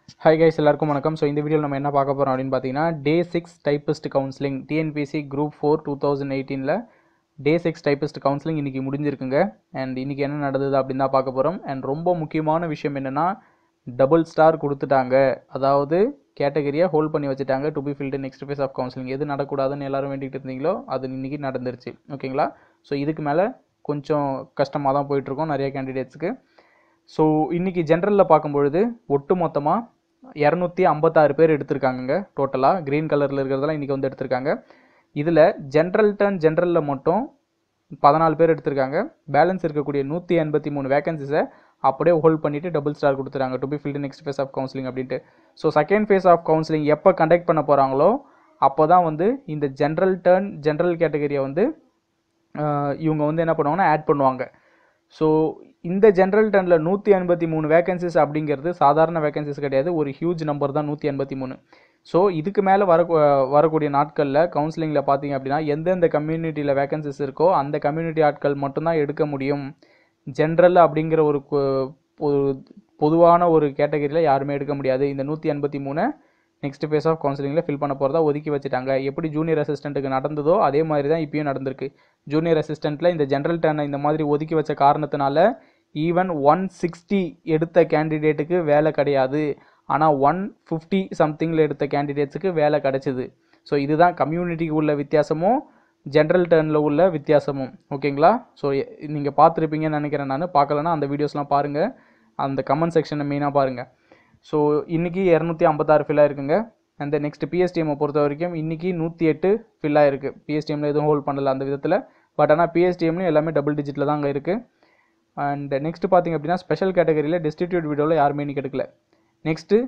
Hi guys, எல்லாருக்கும் வணக்கம். So இந்த வீடியோவில் நம்ம என்ன பார்க்க போகிறோம் அப்படின்னு பார்த்தீங்கன்னா, டே 6 டைப்பிஸ்ட் கவுன்சிலிங் டிஎன்பிஎஸ்சி குரூப் 4 2018ல் டே 6 டைப்பிஸ்ட் கவுன்சிலிங் இன்றைக்கி முடிஞ்சிருக்குங்க. அண்ட் இன்றைக்கி என்ன நடந்தது அப்படின்னு தான் பார்க்க போகிறோம். அண்ட் ரொம்ப முக்கியமான விஷயம் என்னென்னா, டபுள் ஸ்டார் கொடுத்துட்டாங்க. அதாவது கேட்டகரியை ஹோல்ட் பண்ணி வச்சுட்டாங்க. To be filled next phase of counselling. எது நடக்கூடாதுன்னு எல்லாரும் வேண்டிகிட்டு இருந்தீங்களோ அது இன்றைக்கி நடந்துருச்சு. ஓகேங்களா? ஸோ இதுக்கு மேலே கொஞ்சம் கஷ்டமாக தான் போயிட்டுருக்கோம் நிறைய கேண்டிடேட்ஸுக்கு. ஸோ இன்றைக்கி ஜென்ரலில் பார்க்கும்பொழுது ஒட்டு மொத்தமாக 256 பேர் எடுத்திருக்காங்க. டோட்டலாக க்ரீன் கலரில் இருக்கிறதெல்லாம் இன்றைக்கி வந்து எடுத்திருக்காங்க. இதில் ஜென்ரலில் மட்டும் 14 பேர் எடுத்திருக்காங்க. பேலன்ஸ் இருக்கக்கூடிய 183 வேகன்சிஸை அப்படியே ஹோல்ட் பண்ணிவிட்டு டபுள் ஸ்டார் கொடுத்துறாங்க. To be filled next phase of counselling அப்படின்ட்டு. So second phase of counselling எப்போ கண்டக்ட் பண்ண போகிறாங்களோ அப்போ தான் வந்து இந்த ஜென்ரல் கேட்டகரியை வந்து இவங்க வந்து என்ன பண்ணுவாங்கன்னா ஆட் பண்ணுவாங்க. ஸோ இந்த ஜென்ரல் டர்னில் 183 வேகன்சிஸ் அப்படிங்கிறது சாதாரண வேகன்சிஸ் கிடையாது. ஒரு ஹியூஜ் நம்பர் தான் 183. ஸோ இதுக்கு மேலே வரக்கூடிய நாட்களில் கவுன்சிலிங்கில் பார்த்தீங்க அப்படின்னா எந்தெந்த கம்யூனிட்டியில் வேகன்சிஸ் இருக்கோ அந்த கம்யூனிட்டி ஆட்கள் மட்டும்தான் எடுக்க முடியும். ஜென்ரல் அப்படிங்கிற ஒரு பொதுவான ஒரு கேட்டகரியில் யாருமே எடுக்க முடியாது. இந்த 183 நெக்ஸ்ட் ஃபேஸ் ஆஃப் கவுன்சிலிங்கில் ஃபில் பண்ண போகிறதா ஒதுக்கி வச்சுட்டாங்க. எப்படி ஜூனியர் அசிஸ்டண்ட்டுக்கு நடந்ததோ அதே மாதிரி தான் இப்பயும் நடந்திருக்கு. ஜூனியர் அசிஸ்டண்ட்டில் இந்த ஜென்ரல் டர்னை இந்த மாதிரி ஒதுக்கி வச்ச காரணத்தினால ஈவன் 160 எடுத்த கேண்டிடேட்டுக்கு வேலை கிடையாது. ஆனால் 150 சம்திங்கில் எடுத்த கேண்டிடேட்ஸுக்கு வேலை கிடைச்சிது. ஸோ இதுதான் கம்யூனிட்டிக்கு உள்ள வித்தியாசமும் ஜென்ரல் டர்னில் உள்ள வித்தியாசமும். ஓகேங்களா? ஸோ நீங்கள் பார்த்துருப்பீங்கன்னு நினைக்கிறேன். நான் பார்க்கலன்னா அந்த வீடியோஸ்லாம் பாருங்கள். அந்த கமெண்ட் செக்ஷனை மெயினாக பாருங்கள். ஸோ இன்றைக்கி 256 ஃபில்லாக இருக்குங்க. அந்த நெக்ஸ்ட் பிஎஸ்டிஎம்மை பொறுத்த வரைக்கும் இன்றைக்கி 108 ஃபில்லாக இருக்குது. பிஎஸ்டிஎம்மில் எதுவும் ஹோல்ட் பண்ணல அந்த விதத்தில். பட் ஆனால் பிஎஸ்டிஎம்லையும் எல்லாமே டபுள் டிஜிட்டில் தான் அங்கே இருக்குது. அண்ட் நெக்ஸ்ட் பார்த்திங்க அப்படின்னா ஸ்பெஷல் கேட்டகரியில் டிஸ்ட்ரிபியூட் வீடியோவில் யாருமே இன்றைக்கி எடுக்கல. நெக்ஸ்ட்டு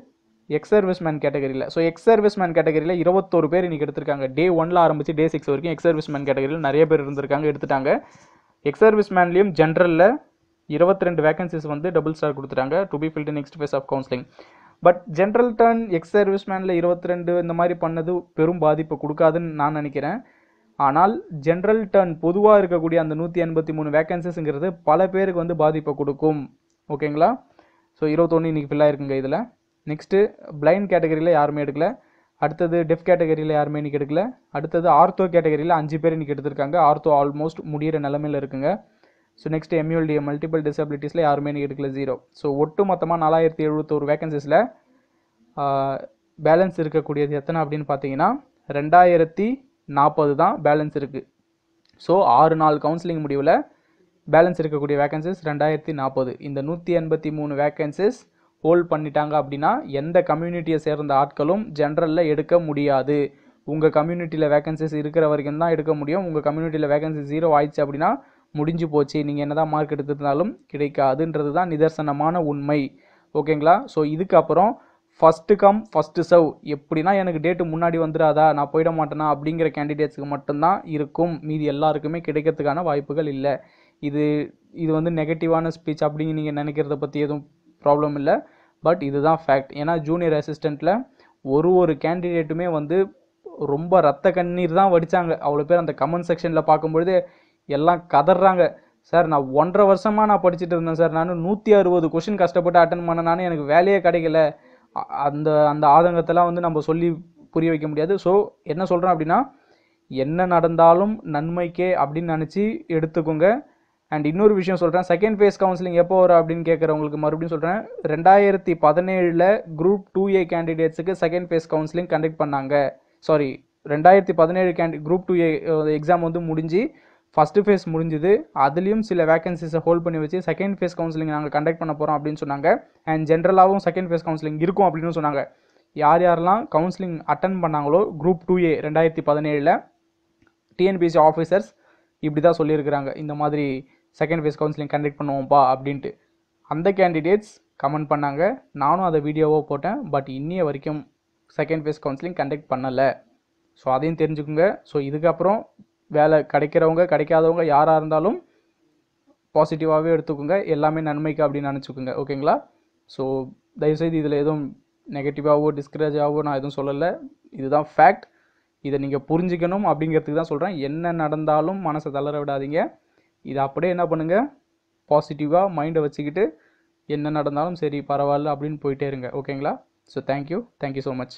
எக்ஸ் சர்வீஸ்மேன் கேட்டகரியில். ஸோ எக்ஸ் சர்வீஸ்மேன் கேட்டகரியில் 21 பேர் இன்றைக்கி எடுத்திருக்காங்க. டே 1ல் ஆரம்பித்து டே 6 வரைக்கும் எக்ஸ் சர்வீஸ்மேன் கேட்டகரியில் நிறைய பேர் இருந்திருக்காங்க, எடுத்துட்டாங்க. எக்ஸ் சர்வீஸ்மேன்லேயும் ஜென்ரலில் 22 வேகன்சிஸ் வந்து டபுள் ஸ்டார் கொடுத்துட்டாங்க. To be filled next phase of counselling. But general turn ex சர்வீஸ்மேனில் 22 இந்த மாதிரி பண்ணது பெரும் பாதிப்பு கொடுக்காதுன்னு நான் நினைக்கிறேன். ஆனால் ஜென்ரல் டர்ன் பொதுவாக இருக்கக்கூடிய அந்த 183 வேகன்சிஸ்ங்கிறது பல பேருக்கு வந்து பாதிப்பை கொடுக்கும். ஓகேங்களா? ஸோ 21 இன்றைக்கி ஃபில்லாக இருக்குங்க. இதில் நெக்ஸ்ட்டு பிளைண்ட் கேட்டகரியில் யாருமே எடுக்கல. அடுத்தது டெஃப் கேட்டகரியில் யாருமே இன்றைக்கி எடுக்கல. அடுத்தது ஆர்த்தோ கேட்டகரியில் 5 பேர் இன்றைக்கி எடுத்திருக்காங்க. ஆர்த்தோ ஆல்மோஸ்ட் முடிகிற நிலமையில் இருக்குங்க. ஸோ நெக்ஸ்ட் எம்யூஎல்டிஎம் மல்டிபிள் டிசபிலிட்டிஸில் யாருமே இன்றைக்கி எடுக்கல, 0. ஸோ ஒட்டு மொத்தமாக 4071 வேகன்சிஸில் பேலன்ஸ் இருக்கக்கூடியது எத்தனை அப்படின்னு பார்த்தீங்கன்னா 2040 தான் பேலன்ஸ் இருக்குது. ஸோ 6 நாள் கவுன்சிலிங் முடிவில் பேலன்ஸ் இருக்கக்கூடிய வேகன்சிஸ் 2040. இந்த 183 வேகன்சிஸ் ஹோல்ட் பண்ணிட்டாங்க அப்படின்னா எந்த கம்யூனிட்டியை சேர்ந்த ஆட்களும் ஜென்ரலில் எடுக்க முடியாது. உங்கள் கம்யூனிட்டியில் வேகன்சிஸ் இருக்கிற வரைக்கும் தான் எடுக்க முடியும். உங்கள் கம்யூனிட்டியில் வேகன்சிஸ் 0 ஆயிடுச்சு அப்படின்னா முடிஞ்சு போச்சு. நீங்கள் என்ன தான் மார்க் எடுத்திருந்தாலும் கிடைக்காதுன்றது தான் நிதர்சனமான உண்மை. ஓகேங்களா? ஸோ இதுக்கப்புறம் ஃபஸ்ட்டு கம் ஃபஸ்ட்டு சர்வ். எப்படின்னா எனக்கு டேட்டு முன்னாடி வந்துடாதா, நான் போயிட மாட்டேனா அப்படிங்கிற கேண்டிடேட்ஸுக்கு மட்டும்தான் இருக்கும். மீதி எல்லாருக்குமே கிடைக்கிறதுக்கான வாய்ப்புகள் இல்லை. இது வந்து நெகட்டிவான ஸ்பீச் அப்படிங்க நீங்கள் நினைக்கிறத பற்றி எதுவும் ப்ராப்ளம் இல்லை. பட் இதுதான் ஃபேக்ட். ஏன்னா ஜூனியர் அசிஸ்டண்ட்டில் ஒரு கேண்டிடேட்டுமே வந்து ரொம்ப ரத்த கண்ணீர் தான் வடித்தாங்க. அவ்வளோ பேர் அந்த கமெண்ட் செக்ஷனில் பார்க்கும்பொழுது எல்லாம் கதறாங்க. சார், நான் 1.5 வருஷமாக நான் படிச்சுட்டு இருந்தேன் சார். நான் 160 கொஷின் கஷ்டப்பட்டு அட்டன் பண்ணனானே எனக்கு வேலையே கிடைக்கல. அந்த ஆதங்கத்தெல்லாம் வந்து நம்ம சொல்லி புரிய வைக்க முடியாது. ஸோ என்ன சொல்கிறேன் அப்படின்னா, என்ன நடந்தாலும் நன்மைக்கே அப்படின்னு நினச்சி எடுத்துக்கோங்க. அண்ட் இன்னொரு விஷயம் சொல்கிறேன், செகண்ட் ஃபேஸ் கவுன்சிலிங் எப்போ வரும் அப்படின்னு கேட்குறவங்களுக்கு மறுபடியும் சொல்கிறேன். 2017 குரூப் 2A கேண்டிடேட்ஸுக்கு செகண்ட் ஃபேஸ் கவுன்சிலிங் கண்டக்ட் பண்ணாங்க. 2017 குரூப் 2A எக்ஸாம் வந்து முடிஞ்சு ஃபஸ்ட்டு ஃபேஸ் முடிஞ்சுது. அதுலேயும் சில வேகன்சிஸை ஹோல்ட் பண்ணி வச்சு செகண்ட் ஃபேஸ் கவுன்சிலிங் நாங்கள் கண்டக்ட் பண்ண போகிறோம் அப்படின்னு சொன்னாங்க. அண்ட் ஜென்ரலாகவும் செகண்ட் ஃபேஸ் கவுன்சிலிங் இருக்கும் அப்படின்னு சொன்னாங்க. யாரெல்லாம் கவுன்சிலிங் அட்டன் பண்ணாங்களோ குரூப் 2A 2017 டிஎன்பிஎஸ்சி ஆஃபீஸர்ஸ் இப்படி தான் சொல்லியிருக்கிறாங்க, இந்த மாதிரி செகண்ட் ஃபேஸ் கவுன்சிலிங் கண்டக்ட் பண்ணுவோம்ப்பா அப்படின்ட்டு. அந்த கேண்டிடேட்ஸ் கமெண்ட் பண்ணாங்க. நானும் அதை வீடியோவாக போட்டேன். பட் இன்னைய வரைக்கும் செகண்ட் ஃபேஸ் கவுன்சிலிங் கண்டக்ட் பண்ணலை. ஸோ அதையும் தெரிஞ்சுக்குங்க. ஸோ இதுக்கப்புறம் வேலை கிடைக்கிறவங்க கிடைக்காதவங்க யாராக இருந்தாலும் பாசிட்டிவாகவே எடுத்துக்கோங்க. எல்லாமே நன்மைக்கு அப்படின்னு நினச்சிக்கோங்க. ஓகேங்களா? ஸோ தயவுசெய்து இதில் எதுவும் நெகட்டிவாகவோ டிஸ்கரேஜாகவோ நான் எதுவும் சொல்லலை. இதுதான் ஃபேக்ட். இதை நீங்கள் புரிஞ்சுக்கணும் அப்படிங்கிறதுக்கு தான் சொல்கிறேன். என்ன நடந்தாலும் மனசை தளர விடாதீங்க. இதை அப்படியே என்ன பண்ணுங்கள், பாசிட்டிவாக மைண்டை வச்சுக்கிட்டு என்ன நடந்தாலும் சரி பரவாயில்ல அப்படின்னு போயிட்டே இருங்க. ஓகேங்களா? So thank you so much.